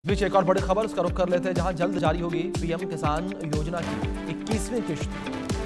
बीच एक और बड़ी खबर उसका रुख कर लेते हैं, जहां जल्द जारी होगी पीएम किसान योजना की 21वीं किश्त।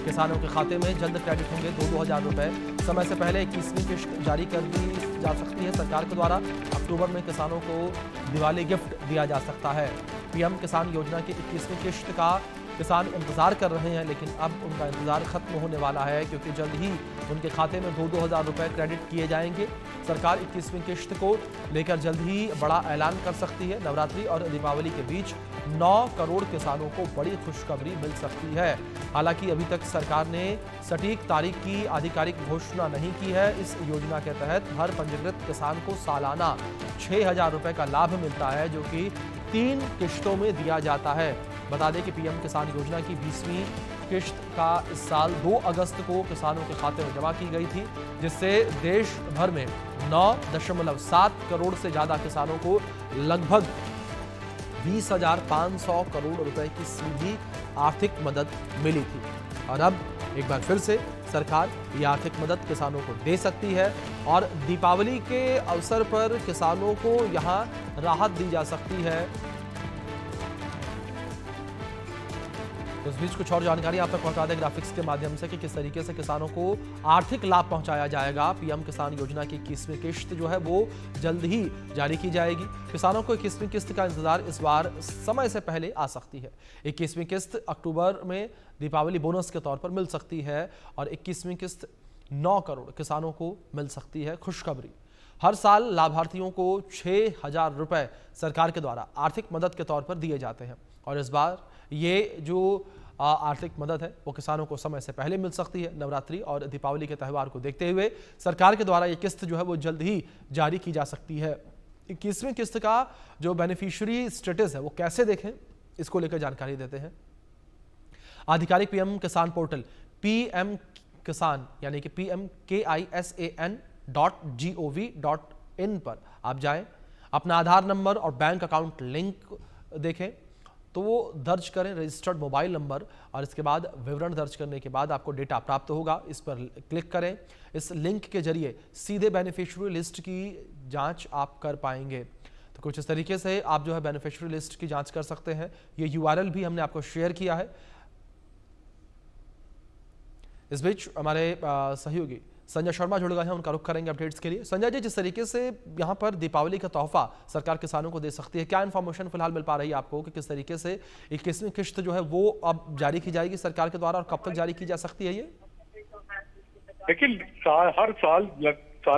किसानों के खाते में जल्द क्रेडिट होंगे 2-2 हज़ार रुपए। समय से पहले 21वीं किश्त जारी कर दी जा सकती है सरकार के द्वारा। अक्टूबर में किसानों को दिवाली गिफ्ट दिया जा सकता है। पीएम किसान योजना की 21वीं किश्त का किसान इंतजार कर रहे हैं, लेकिन अब उनका इंतजार खत्म होने वाला है, क्योंकि जल्द ही उनके खाते में 2-2 हज़ार रुपए क्रेडिट किए जाएंगे। सरकार 21वीं किश्त को लेकर जल्द ही बड़ा ऐलान कर सकती है। नवरात्रि और दीपावली के बीच 9 करोड़ किसानों को बड़ी खुशखबरी मिल सकती है। हालांकि अभी तक सरकार ने सटीक तारीख की आधिकारिक घोषणा नहीं की है। इस योजना के तहत हर पंजीकृत किसान को सालाना 6,000 रुपए का लाभ मिलता है, जो कि 3 किश्तों में दिया जाता है। बता दें कि पीएम किसान योजना की 20वीं किश्त का इस साल 2 अगस्त को किसानों के खाते में जमा की गई थी, जिससे देश भर में 9.7 करोड़ से ज्यादा किसानों को लगभग 20,500 करोड़ रुपए की सीधी आर्थिक मदद मिली थी। और अब एक बार फिर से सरकार ये आर्थिक मदद किसानों को दे सकती है और दीपावली के अवसर पर किसानों को यहां राहत दी जा सकती है। इस बीच कुछ और जानकारी आप तक पहुंचा दें ग्राफिक्स के माध्यम से कि किस तरीके से किसानों को आर्थिक लाभ पहुंचाया जाएगा। पीएम किसान योजना की 21वीं किश्त जो है वो जल्द ही जारी की जाएगी। किसानों को 21वीं किश्त का इंतजार इस बार समय से पहले आ सकती है। 21वीं किस्त अक्टूबर में दीपावली बोनस के तौर पर मिल सकती है और 21वीं किस्त 9 करोड़ किसानों को मिल सकती है। खुशखबरी, हर साल लाभार्थियों को 6,000 रुपए सरकार के द्वारा आर्थिक मदद के तौर पर दिए जाते हैं और इस बार ये जो आर्थिक मदद है वो किसानों को समय से पहले मिल सकती है। नवरात्रि और दीपावली के त्यौहार को देखते हुए सरकार के द्वारा ये किस्त जो है वो जल्द ही जारी की जा सकती है। 21वीं किस्त का जो बेनिफिशियरी स्टेटस है वो कैसे देखें, इसको लेकर जानकारी देते हैं। आधिकारिक पीएम किसान पोर्टल पीएम किसान यानी कि pmkisan.gov.in पर आप जाएं, अपना आधार नंबर और बैंक अकाउंट लिंक देखें तो वो दर्ज करें, रजिस्टर्ड मोबाइल नंबर, और इसके बाद विवरण दर्ज करने के बाद आपको डेटा प्राप्त होगा। इस पर क्लिक करें। इस लिंक के जरिए सीधे बेनिफिशियरी लिस्ट की जांच आप कर पाएंगे। तो कुछ इस तरीके से आप जो है बेनिफिशियरी लिस्ट की जांच कर सकते हैं। ये यूआरएल भी हमने आपको शेयर किया है। इस बीच हमारे सहयोगी संजय शर्मा जुड़ गए हैं, उनका रुख करेंगे अपडेट्स के लिए। संजय जी, जिस तरीके से यहाँ पर दीपावली का तोहफा सरकार किसानों को दे सकती है, क्या इन्फॉर्मेशन फिलहाल मिल पा रही है आपको कि किस तरीके से 21वीं किश्त जो है वो अब जारी की जाएगी सरकार के द्वारा और कब तक जारी की जा सकती है? ये देखिए, हर साल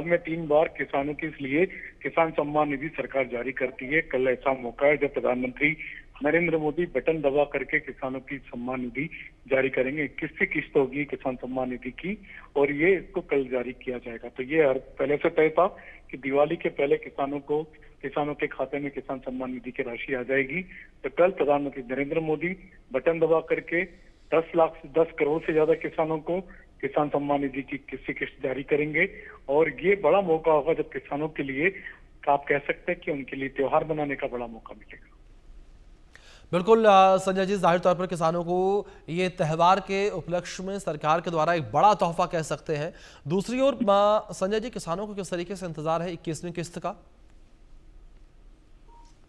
में 3 बार किसानों के लिए किसान सम्मान निधि सरकार जारी करती है। कल ऐसा मौका है जब प्रधानमंत्री नरेंद्र मोदी बटन दबा करके किसानों की सम्मान निधि जारी करेंगे। 21वीं किस्त होगी किसान सम्मान निधि की और ये इसको कल जारी किया जाएगा। तो ये पहले से तय था कि दिवाली के पहले किसानों के खाते में किसान सम्मान निधि की राशि आ जाएगी। तो कल प्रधानमंत्री नरेंद्र मोदी बटन दबा करके 10 करोड़ से ज्यादा किसानों को किसान सम्मान निधि की 21वीं किस्त जारी करेंगे और ये बड़ा मौका होगा जब किसानों के लिए आप कह सकते हैं कि उनके लिए त्योहार बनाने का बड़ा मौका मिलेगा। बिल्कुल संजय जी, जाहिर तौर पर किसानों को ये त्यौहार के उपलक्ष्य में सरकार के द्वारा एक बड़ा तोहफा कह सकते हैं। दूसरी ओर संजय जी, किसानों को किस तरीके से इंतजार है 21वीं किस्त का?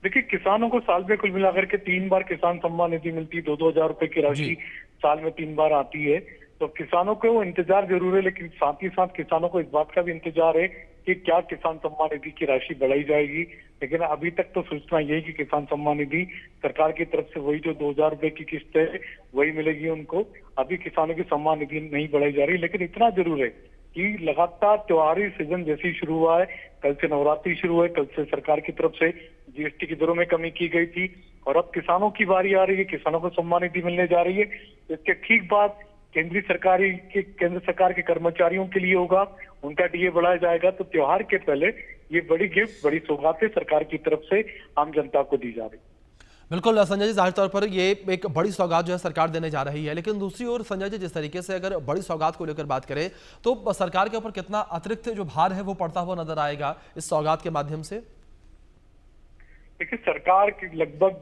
देखिए, किसानों को साल में कुल मिलाकर के 3 बार किसान सम्मान निधि मिलती है। 2-2 हज़ार रुपए की राशि साल में 3 बार आती है। तो किसानों को इंतजार जरूर है, लेकिन साथ ही साथ किसानों को इस बात का भी इंतजार है कि क्या किसान सम्मान निधि की राशि बढ़ाई जाएगी। लेकिन अभी तक तो सूचना यही कि किसान सम्मान निधि सरकार की तरफ से वही जो 2,000 रुपए की किस्त है वही मिलेगी उनको। अभी किसानों की सम्मान निधि नहीं बढ़ाई जा रही, लेकिन इतना जरूर है कि लगातार त्योहारी सीजन जैसे ही शुरू हुआ है, कल से नवरात्रि शुरू है, कल से सरकार की तरफ से जीएसटी की दरों में कमी की गई थी और अब किसानों की बारी आ रही है, किसानों को सम्मान निधि मिलने जा रही है। इसके ठीक बाद केंद्र सरकार के कर्मचारियों के लिए होगा, उनका डीए बढ़ाया जाएगा। तो त्योहार के पहले ये बड़ी गिफ्ट, बड़ी सौगातें सरकार की तरफ से आम जनता को दी जा रही। बिल्कुल संजय जी, जाहिर तौर पर ये एक बड़ी सौगात जो है सरकार देने जा रही है। लेकिन दूसरी ओर संजय जी, जिस तरीके से अगर बड़ी सौगात को लेकर बात करें तो सरकार के ऊपर कितना अतिरिक्त जो भार है वो पड़ता हुआ नजर आएगा इस सौगात के माध्यम से? देखिए, सरकार की लगभग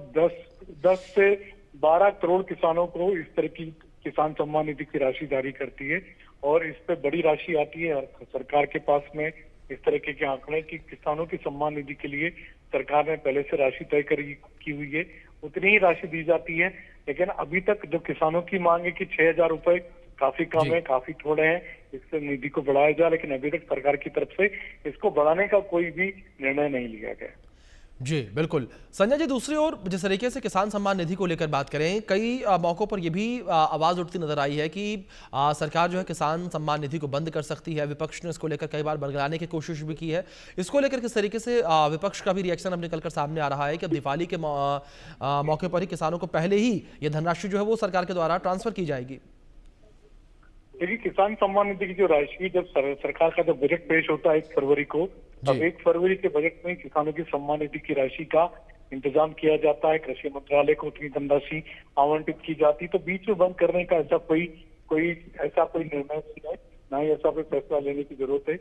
10 से 12 करोड़ किसानों को इस तरह की किसान सम्मान निधि की राशि जारी करती है और इस पे बड़ी राशि आती है। सरकार के पास में इस तरीके के आंकड़े कि किसानों की सम्मान निधि के लिए सरकार ने पहले से राशि तय की हुई है उतनी ही राशि दी जाती है। लेकिन अभी तक जो किसानों की मांग है कि 6,000 रुपए काफी कम है, काफी थोड़े हैं, इससे निधि को बढ़ाया जाए, लेकिन अभी तक सरकार की तरफ से इसको बढ़ाने का कोई भी निर्णय नहीं लिया गया। जी बिल्कुल। संजय जी, दूसरी ओर जिस तरीके से किसान सम्मान निधि को लेकर बात करें, कई मौकों पर यह भी आवाज उठती नजर आई है कि सरकार जो है किसान सम्मान निधि को बंद कर सकती है। विपक्ष ने इसको लेकर कई बार बरगलाने की कोशिश भी की है। इसको लेकर किस तरीके से विपक्ष का भी रिएक्शन अब निकलकर सामने आ रहा है कि अब दिवाली के मौके पर ही किसानों को पहले ही यह धनराशि जो है वो सरकार के द्वारा ट्रांसफर की जाएगी। देखिए, किसान सम्मान निधि की जो राशि जब सरकार का जब बजट पेश होता है 1 फरवरी को, तब 1 फरवरी के बजट में किसानों की सम्मान निधि की राशि का इंतजाम किया जाता है। कृषि मंत्रालय को उतनी धनराशि आवंटित की जाती, तो बीच में बंद करने का ऐसा कोई निर्णय नहीं है, ना ही ऐसा कोई फैसला लेने की जरूरत है।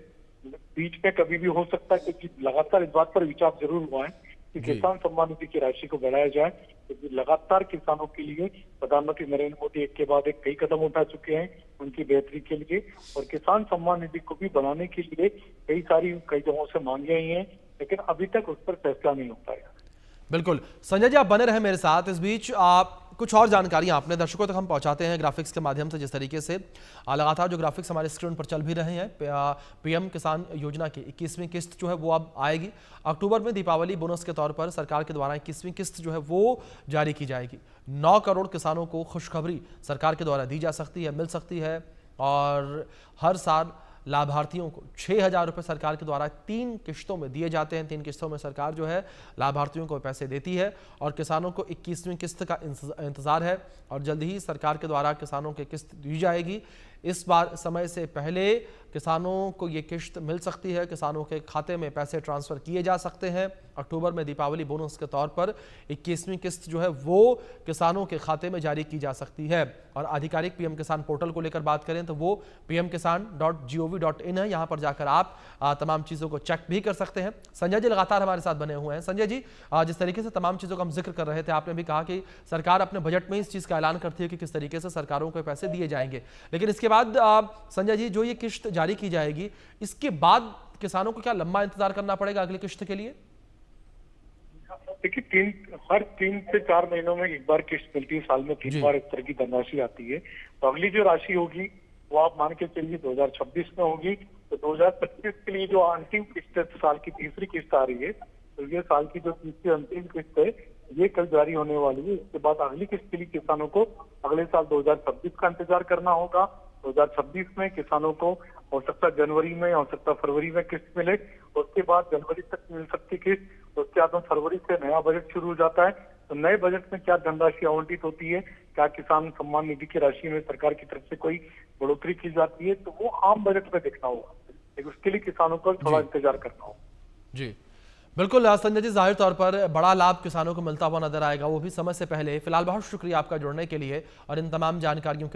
बीच में कभी भी हो सकता है, क्योंकि लगातार इस बात पर विचार जरूर हुआ है कि किसान सम्मान निधि की राशि को बढ़ाया जाए, क्योंकि लगातार किसानों के लिए प्रधानमंत्री नरेंद्र मोदी एक के बाद एक कई कदम उठा चुके हैं उनकी बेहतरी के लिए, और किसान सम्मान निधि को भी बढ़ाने के लिए कई जगहों से मांगे आई हैं, लेकिन अभी तक उस पर फैसला नहीं हो पाया। बिल्कुल। संजय जी, आप बने रहे मेरे साथ। इस बीच आप कुछ और जानकारी आपने दर्शकों तक हम पहुंचाते हैं ग्राफिक्स के माध्यम से। जिस तरीके से लगातार जो ग्राफिक्स हमारे स्क्रीन पर चल भी रहे हैं, पीएम किसान योजना की 21वीं किस्त जो है वो अब आएगी। अक्टूबर में दीपावली बोनस के तौर पर सरकार के द्वारा 21वीं किस्त जो है वो जारी की जाएगी। 9 करोड़ किसानों को खुशखबरी सरकार के द्वारा दी जा सकती है, मिल सकती है, और हर साल लाभार्थियों को 6,000 रुपये सरकार के द्वारा 3 किश्तों में दिए जाते हैं। 3 किस्तों में सरकार जो है लाभार्थियों को पैसे देती है, और किसानों को 21वीं किस्त का इंतजार है, और जल्द ही सरकार के द्वारा किसानों की किस्त दी जाएगी। इस बार समय से पहले किसानों को ये किश्त मिल सकती है, किसानों के खाते में पैसे ट्रांसफर किए जा सकते हैं। अक्टूबर में दीपावली बोनस के तौर पर 21वीं किस्त जो है वो किसानों के खाते में जारी की जा सकती है। और आधिकारिक पीएम किसान पोर्टल को लेकर बात करें तो वो pmkisan.gov.in है। यहाँ पर जाकर आप तमाम चीज़ों को चेक भी कर सकते हैं। संजय जी लगातार हमारे साथ बने हुए हैं। संजय जी, जिस तरीके से तमाम चीज़ों का हम जिक्र कर रहे थे, आपने भी कहा कि सरकार अपने बजट में इस चीज़ का ऐलान करती है कि किस तरीके से सरकारों को पैसे दिए जाएंगे, लेकिन इसके बाद संजय जी जो ये किश्त जारी की जाएगी, इसके बाद किसानों को क्या लंबा इंतजार करना पड़ेगा अगली किश्त के लिए? देखिए, हर 3 से 4 महीनों में एक बार किश्त मिलती है, साल में 3 बार इस तरह की धनराशि आती है। तो अगली जो राशि होगी वो आप मान के चलिए 2026 में होगी। तो 2025 के लिए जो अंतिम किस्त है, साल की तीसरी किस्त आ रही है, तो ये साल की जो तीसरी अंतिम किस्त है ये कल जारी होने वाली है। इसके बाद अगली किस्त के लिए किसानों को अगले साल 2026 का इंतजार करना होगा। 2026 में किसानों को हो सकता है जनवरी में, हो सकता है फरवरी में किस्त मिले, उसके बाद जनवरी तक मिल सकती किस्त, उसके बाद फरवरी से नया बजट शुरू हो जाता है। तो नए बजट में क्या धनराशि आवंटित होती है, क्या किसान सम्मान निधि की राशि में सरकार की तरफ से कोई बढ़ोतरी की जाती है, तो वो आम बजट में देखना होगा, लेकिन उसके लिए किसानों को थोड़ा इंतजार करना होगा। जी बिल्कुल संजय जी, जाहिर तौर पर बड़ा लाभ किसानों को मिलता हुआ नजर आएगा, वो भी समय से पहले। फिलहाल बहुत शुक्रिया आपका जुड़ने के लिए और इन तमाम जानकारियों के